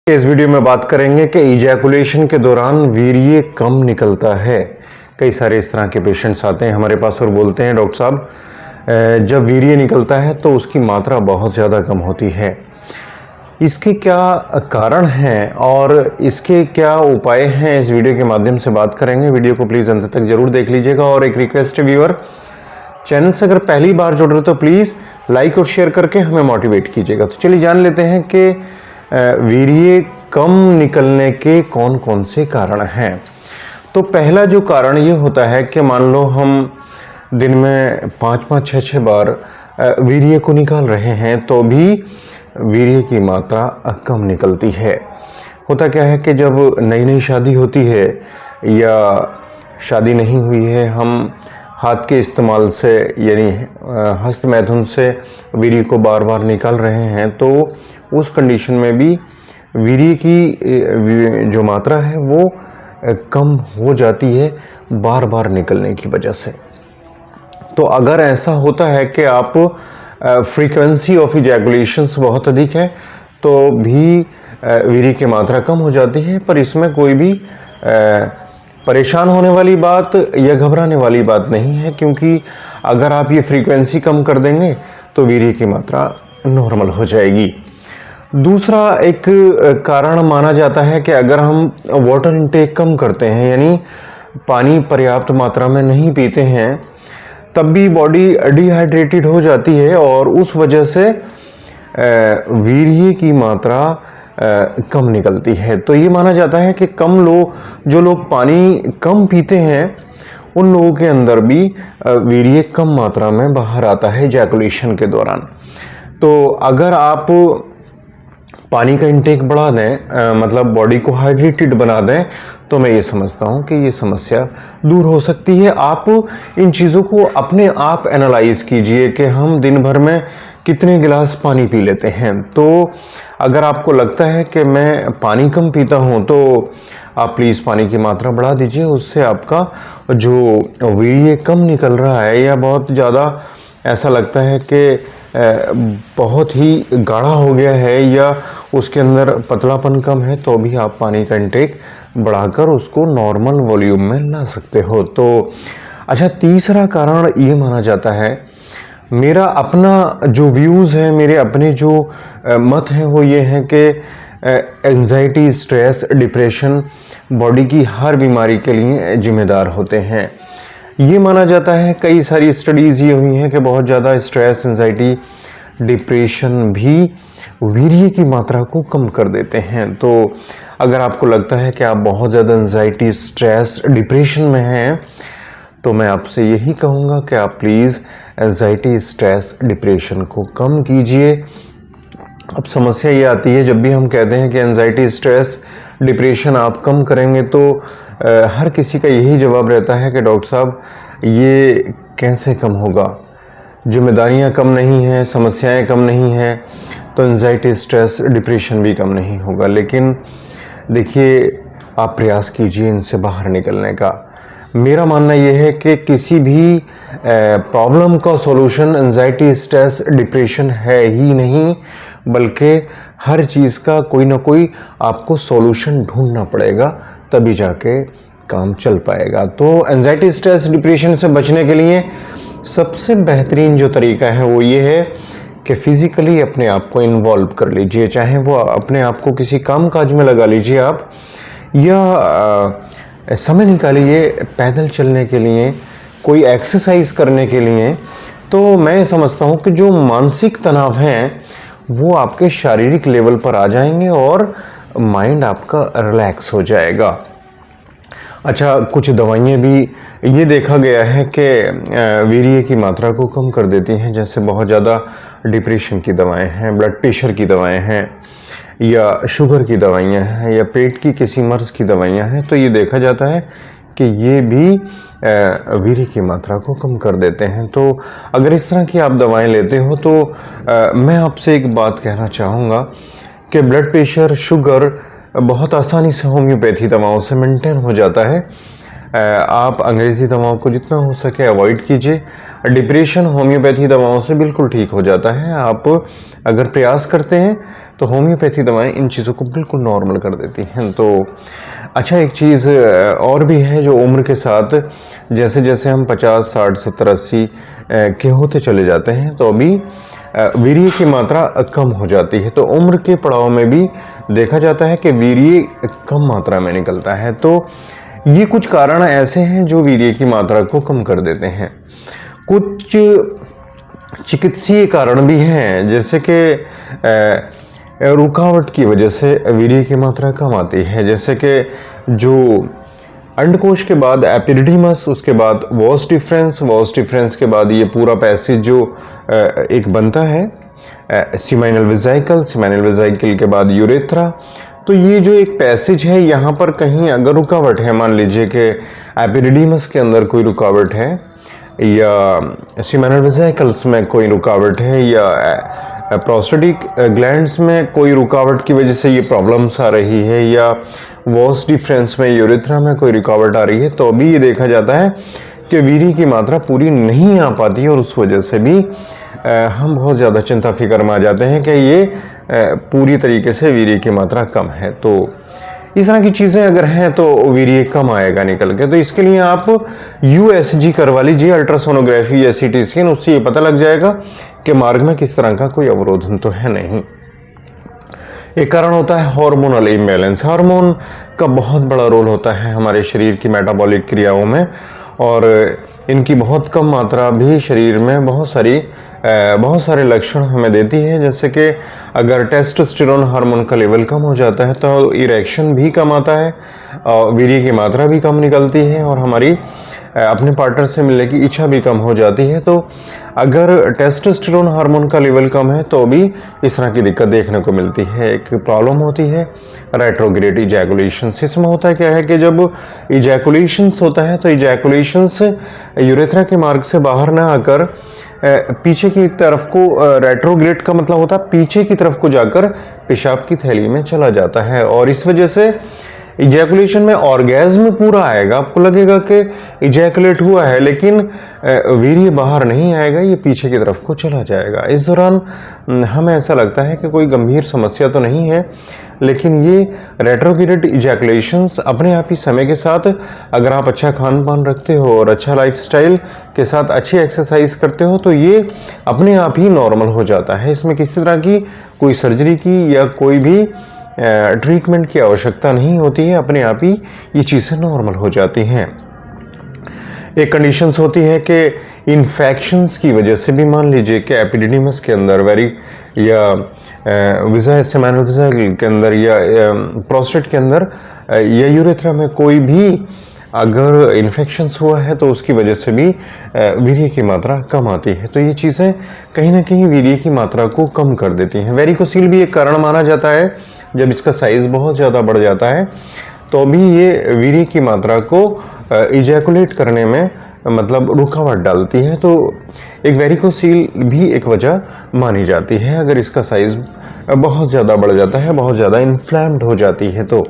इस वीडियो में बात करेंगे कि इजैकुलेशन के दौरान वीर्य कम निकलता है। कई सारे इस तरह के पेशेंट्स आते हैं हमारे पास और बोलते हैं डॉक्टर साहब जब वीर्य निकलता है तो उसकी मात्रा बहुत ज़्यादा कम होती है। इसके क्या कारण हैं और इसके क्या उपाय हैं, इस वीडियो के माध्यम से बात करेंगे। वीडियो को प्लीज़ अंत तक जरूर देख लीजिएगा। और एक रिक्वेस्ट है व्यूअर, चैनल से अगर पहली बार जुड़ रहे तो प्लीज़ लाइक और शेयर करके हमें मोटिवेट कीजिएगा। तो चलिए जान लेते हैं कि वीर्य कम निकलने के कौन कौन से कारण हैं। तो पहला जो कारण ये होता है कि मान लो हम दिन में 5-5, 6-6 बार वीर्य को निकाल रहे हैं तो भी वीर्य की मात्रा कम निकलती है। होता क्या है कि जब नई नई शादी होती है या शादी नहीं हुई है, हम हाथ के इस्तेमाल से यानी हस्त मैथुन से वीर्य को बार बार निकाल रहे हैं, तो उस कंडीशन में भी वीर्य की जो मात्रा है वो कम हो जाती है बार बार निकलने की वजह से। तो अगर ऐसा होता है कि आप फ्रीक्वेंसी ऑफ इजैकुलेशंस बहुत अधिक है तो भी वीर्य की मात्रा कम हो जाती है, पर इसमें कोई भी परेशान होने वाली बात या घबराने वाली बात नहीं है, क्योंकि अगर आप ये फ्रीक्वेंसी कम कर देंगे तो वीर्य की मात्रा नॉर्मल हो जाएगी। दूसरा एक कारण माना जाता है कि अगर हम वाटर इनटेक कम करते हैं, यानी पानी पर्याप्त मात्रा में नहीं पीते हैं, तब भी बॉडी डिहाइड्रेटेड हो जाती है और उस वजह से वीर्य की मात्रा कम निकलती है। तो ये माना जाता है कि जो लोग पानी कम पीते हैं उन लोगों के अंदर भी वीर्य कम मात्रा में बाहर आता है इजैकुलेशन के दौरान। तो अगर आप पानी का इंटेक बढ़ा दें, मतलब बॉडी को हाइड्रेटेड बना दें, तो मैं ये समझता हूँ कि ये समस्या दूर हो सकती है। आप इन चीज़ों को अपने आप एनालाइज कीजिए कि हम दिन भर में कितने गिलास पानी पी लेते हैं। तो अगर आपको लगता है कि मैं पानी कम पीता हूँ तो आप प्लीज़ पानी की मात्रा बढ़ा दीजिए। उससे आपका जो वीर्य कम निकल रहा है या बहुत ज़्यादा ऐसा लगता है कि बहुत ही गाढ़ा हो गया है या उसके अंदर पतलापन कम है, तो भी आप पानी का इंटेक बढ़ाकर उसको नॉर्मल वॉल्यूम में ला सकते हो। तो अच्छा, तीसरा कारण ये माना जाता है, मेरा अपना जो व्यूज़ है, मेरे अपने जो मत हैं वो ये हैं कि एंजाइटी, स्ट्रेस, डिप्रेशन बॉडी की हर बीमारी के लिए जिम्मेदार होते हैं। ये माना जाता है, कई सारी स्टडीज़ ये हुई हैं कि बहुत ज़्यादा स्ट्रेस, एंजाइटी, डिप्रेशन भी वीर्य की मात्रा को कम कर देते हैं। तो अगर आपको लगता है कि आप बहुत ज़्यादा एंजाइटी, स्ट्रेस, डिप्रेशन में हैं, तो मैं आपसे यही कहूँगा कि आप प्लीज़ एंजाइटी, स्ट्रेस, डिप्रेशन को कम कीजिए। अब समस्या ये आती है, जब भी हम कहते हैं कि एंजाइटी, स्ट्रेस, डिप्रेशन आप कम करेंगे, तो हर किसी का यही जवाब रहता है कि डॉक्टर साहब ये कैसे कम होगा, जिम्मेदारियां कम नहीं हैं, समस्याएं कम नहीं हैं, तो एंजाइटी, स्ट्रेस, डिप्रेशन भी कम नहीं होगा। लेकिन देखिए, आप प्रयास कीजिए इनसे बाहर निकलने का। मेरा मानना यह है कि किसी भी प्रॉब्लम का सॉल्यूशन एंजाइटी, स्ट्रेस, डिप्रेशन है ही नहीं, बल्कि हर चीज़ का कोई ना कोई आपको सॉल्यूशन ढूंढना पड़ेगा, तभी जाके काम चल पाएगा। तो एंजाइटी, स्ट्रेस, डिप्रेशन से बचने के लिए सबसे बेहतरीन जो तरीका है वो ये है कि फिज़िकली अपने आप को इन्वॉल्व कर लीजिए। चाहे वो अपने आप को किसी काम काज में लगा लीजिए आप, या समय निकालिए पैदल चलने के लिए, कोई एक्सरसाइज करने के लिए। तो मैं समझता हूँ कि जो मानसिक तनाव हैं वो आपके शारीरिक लेवल पर आ जाएंगे और माइंड आपका रिलैक्स हो जाएगा। अच्छा, कुछ दवाइयाँ भी ये देखा गया है कि वीर्य की मात्रा को कम कर देती हैं, जैसे बहुत ज़्यादा डिप्रेशन की दवाएं हैं, ब्लड प्रेशर की दवाएं हैं, या शुगर की दवाइयाँ हैं, या पेट की किसी मर्ज़ की दवाइयाँ हैं। तो ये देखा जाता है कि ये भी वीर्य की मात्रा को कम कर देते हैं। तो अगर इस तरह की आप दवाएं लेते हो तो मैं आपसे एक बात कहना चाहूँगा कि ब्लड प्रेशर, शुगर बहुत आसानी से होम्योपैथी दवाओं से मेंटेन हो जाता है। आप अंग्रेज़ी दवाओं को जितना हो सके अवॉइड कीजिए। डिप्रेशन होम्योपैथी दवाओं से बिल्कुल ठीक हो जाता है। आप अगर प्रयास करते हैं तो होम्योपैथी दवाएं इन चीज़ों को बिल्कुल नॉर्मल कर देती हैं। तो अच्छा, एक चीज़ और भी है जो उम्र के साथ जैसे जैसे हम 50, 60, 70, 80 के होते चले जाते हैं तो अभी वीर्य की मात्रा कम हो जाती है। तो उम्र के पड़ाव में भी देखा जाता है कि वीर्य कम मात्रा में निकलता है। तो ये कुछ कारण ऐसे हैं जो वीर्य की मात्रा को कम कर देते हैं। कुछ चिकित्सीय कारण भी हैं, जैसे कि रुकावट की वजह से वीर्य की मात्रा कम आती है। जैसे कि जो अंडकोश के बाद एपिडिडीमस, उसके बाद वॉस डिफरेंस के बाद ये पूरा पैसेज जो एक बनता है सीमाइनल वेजाइकल के बाद यूरेथ्रा। तो ये जो एक पैसेज है, यहाँ पर कहीं अगर रुकावट है, मान लीजिए कि एपिडिडीमस के अंदर कोई रुकावट है या सीमाइनल वेजाइकल्स में कोई रुकावट है या प्रोस्टेटिक ग्लैंड्स में कोई रुकावट की वजह से ये प्रॉब्लम्स आ रही है या वॉस डिफरेंस में यूरेथ्रा में कोई रुकावट आ रही है, तो अभी ये देखा जाता है कि वीर्य की मात्रा पूरी नहीं आ पाती है और उस वजह से भी हम बहुत ज़्यादा चिंता फिक्र में आ जाते हैं कि ये पूरी तरीके से वीर्य की मात्रा कम है। तो इस तरह की चीज़ें अगर हैं तो वीर्य कम आएगा निकल के। तो इसके लिए आप USG करवा लीजिए, अल्ट्रासोनोग्राफी या CT स्कैन, उससे ये पता लग जाएगा कि मार्ग में किस तरह का कोई अवरोधन तो है नहीं। एक कारण होता है हार्मोनल इम्बैलेंस। हार्मोन का बहुत बड़ा रोल होता है हमारे शरीर की मेटाबॉलिक क्रियाओं में, और इनकी बहुत कम मात्रा भी शरीर में बहुत सारे लक्षण हमें देती है। जैसे कि अगर टेस्टोस्टेरोन हार्मोन का लेवल कम हो जाता है तो इरेक्शन भी कम आता है, वीर्य की मात्रा भी कम निकलती है और हमारी अपने पार्टनर से मिलने की इच्छा भी कम हो जाती है। तो अगर टेस्टोस्टेरोन हार्मोन का लेवल कम है तो भी इस तरह की दिक्कत देखने को मिलती है। एक प्रॉब्लम होती है रेट्रोग्रेड इजैकुलेशंस। इसमें होता क्या है कि जब इजैकुलेशंस होता है तो इजैकुलेशंस यूरेथ्रा के मार्ग से बाहर ना आकर पीछे की तरफ को, रेट्रोग्रेड का मतलब होता है पीछे की तरफ को जाकर पेशाब की थैली में चला जाता है, और इस वजह से इजैकुलेशन में ऑर्गेज्म पूरा आएगा, आपको लगेगा कि इजैकुलेट हुआ है, लेकिन वीर्य बाहर नहीं आएगा, ये पीछे की तरफ को चला जाएगा। इस दौरान हमें ऐसा लगता है कि कोई गंभीर समस्या तो नहीं है, लेकिन ये रेट्रोग्रेड इजैकुलेशंस अपने आप ही समय के साथ, अगर आप अच्छा खान पान रखते हो और अच्छा लाइफस्टाइल के साथ अच्छी एक्सरसाइज करते हो तो ये अपने आप ही नॉर्मल हो जाता है। इसमें किसी तरह की कोई सर्जरी की या कोई भी ट्रीटमेंट की आवश्यकता नहीं होती है, अपने आप ही ये चीज़ें नॉर्मल हो जाती हैं। एक कंडीशंस होती है कि इन्फेक्शंस की वजह से भी, मान लीजिए कि एपिडिडीमस के अंदर या सेमाइनल वेजाइकल के अंदर या प्रोस्टेट के अंदर या यूरेथ्रा में कोई भी अगर इन्फेक्शंस हुआ है तो उसकी वजह से भी वीर्य की मात्रा कम आती है। तो ये चीज़ें कहीं ना कहीं वीर्य की मात्रा को कम कर देती हैं। वेरिकोसील भी एक कारण माना जाता है, जब इसका साइज़ बहुत ज़्यादा बढ़ जाता है तो भी ये वीर्य की मात्रा को इजैकुलेट करने में मतलब रुकावट डालती है। तो एक वेरिकोसील भी एक वजह मानी जाती है, अगर इसका साइज़ बहुत ज़्यादा बढ़ जाता है, बहुत ज़्यादा इन्फ्लैम्ड हो जाती है। तो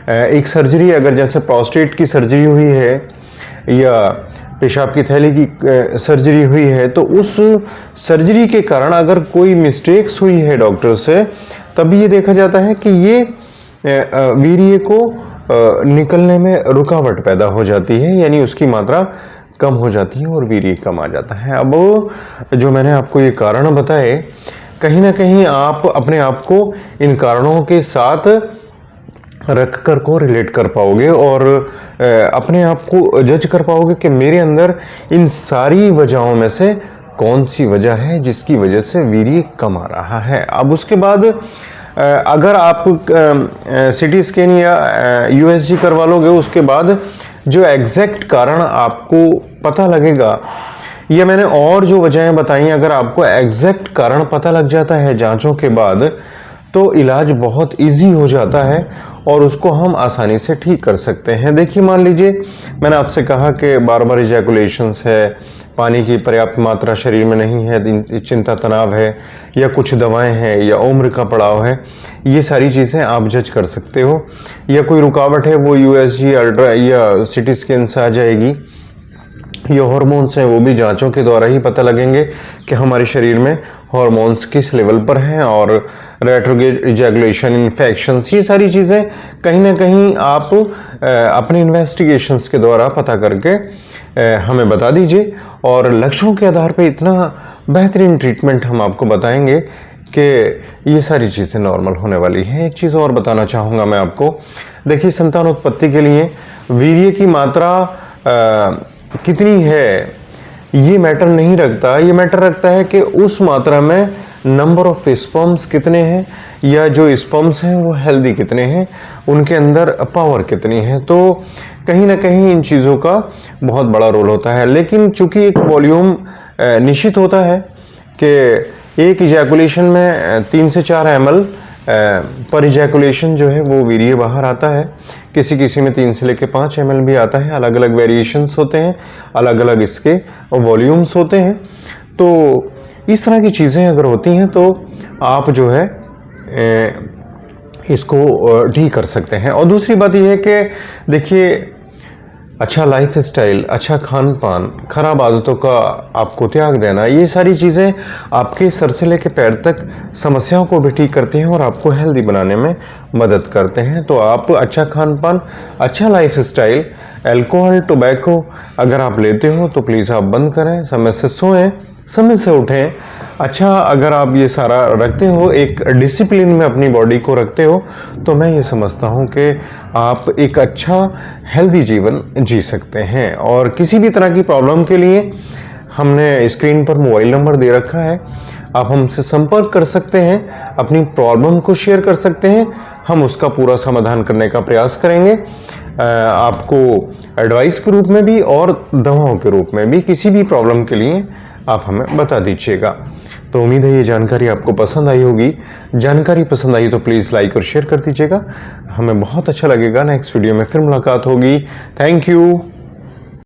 एक सर्जरी, अगर जैसे प्रोस्टेट की सर्जरी हुई है या पेशाब की थैली की सर्जरी हुई है, तो उस सर्जरी के कारण अगर कोई मिस्टेक्स हुई है डॉक्टर से, तभी ये देखा जाता है कि ये वीर्य को निकलने में रुकावट पैदा हो जाती है, यानी उसकी मात्रा कम हो जाती है और वीर्य कम आ जाता है। अब जो मैंने आपको ये कारण बताए, कहीं ना कहीं आप अपने आप को इन कारणों के साथ रख कर को रिलेट कर पाओगे और अपने आप को जज कर पाओगे कि मेरे अंदर इन सारी वजहों में से कौन सी वजह है जिसकी वजह से वीर्य कम आ रहा है। अब उसके बाद अगर आप CT स्कैन या USG करवा लोगे, उसके बाद जो एग्जैक्ट कारण आपको पता लगेगा, ये मैंने और जो वजहें बताई, अगर आपको एग्जैक्ट कारण पता लग जाता है जांचों के बाद, तो इलाज बहुत इजी हो जाता है और उसको हम आसानी से ठीक कर सकते हैं। देखिए, मान लीजिए मैंने आपसे कहा कि बार बार इजैकुलेशंस है, पानी की पर्याप्त मात्रा शरीर में नहीं है, चिंता तनाव है, या कुछ दवाएं हैं, या उम्र का पड़ाव है, ये सारी चीज़ें आप जज कर सकते हो। या कोई रुकावट है, वो USG अल्ट्रा या CT स्कैन से आ जाएगी, ये हार्मोन्स हैं वो भी जांचों के द्वारा ही पता लगेंगे कि हमारे शरीर में हार्मोन्स किस लेवल पर हैं। और रेट्रोग्रेड इजैकुलेशन, इन्फेक्शंस, ये सारी चीज़ें कहीं ना कहीं आप अपने इन्वेस्टिगेशंस के द्वारा पता करके हमें बता दीजिए। और लक्षणों के आधार पर इतना बेहतरीन ट्रीटमेंट हम आपको बताएंगे कि ये सारी चीज़ें नॉर्मल होने वाली हैं। एक चीज़ और बताना चाहूँगा मैं आपको, देखिए संतानोत्पत्ति के लिए वीर्य की मात्रा कितनी है ये मैटर नहीं रखता। ये मैटर रखता है कि उस मात्रा में नंबर ऑफ स्पर्म्स कितने हैं, या जो स्पर्म्स हैं वो हेल्दी कितने हैं, उनके अंदर पावर कितनी है। तो कहीं ना कहीं इन चीज़ों का बहुत बड़ा रोल होता है। लेकिन चूंकि एक वॉल्यूम निश्चित होता है कि एक इजैकुलेशन में 3 से 4 ml पर इजैकुलेशन जो है वो वीर्य बाहर आता है। किसी किसी में 3 से लेकर 5 ml भी आता है। अलग अलग वेरिएशंस होते हैं, अलग अलग इसके वॉल्यूम्स होते हैं। तो इस तरह की चीज़ें अगर होती हैं तो आप जो है इसको ठीक कर सकते हैं। और दूसरी बात यह है कि देखिए, अच्छा लाइफ स्टाइल, अच्छा खान पान, खराब आदतों का आपको त्याग देना, ये सारी चीज़ें आपके सर से लेकर पैर तक समस्याओं को भी ठीक करती हैं और आपको हेल्दी बनाने में मदद करते हैं। तो आप अच्छा खान पान, अच्छा लाइफ स्टाइल, अल्कोहल, टोबैको अगर आप लेते हो तो प्लीज़ आप बंद करें। समय से सोएं, समय से उठें। अच्छा अगर आप ये सारा रखते हो, एक डिसिप्लिन में अपनी बॉडी को रखते हो, तो मैं ये समझता हूँ कि आप एक अच्छा हेल्दी जीवन जी सकते हैं। और किसी भी तरह की प्रॉब्लम के लिए हमने स्क्रीन पर मोबाइल नंबर दे रखा है, आप हमसे संपर्क कर सकते हैं, अपनी प्रॉब्लम को शेयर कर सकते हैं, हम उसका पूरा समाधान करने का प्रयास करेंगे। आपको एडवाइस के रूप में भी और दवाओं के रूप में भी किसी भी प्रॉब्लम के लिए आप हमें बता दीजिएगा। तो उम्मीद है ये जानकारी आपको पसंद आई होगी। जानकारी पसंद आई तो प्लीज़ लाइक और शेयर कर दीजिएगा, हमें बहुत अच्छा लगेगा। नेक्स्ट वीडियो में फिर मुलाकात होगी। Thank you.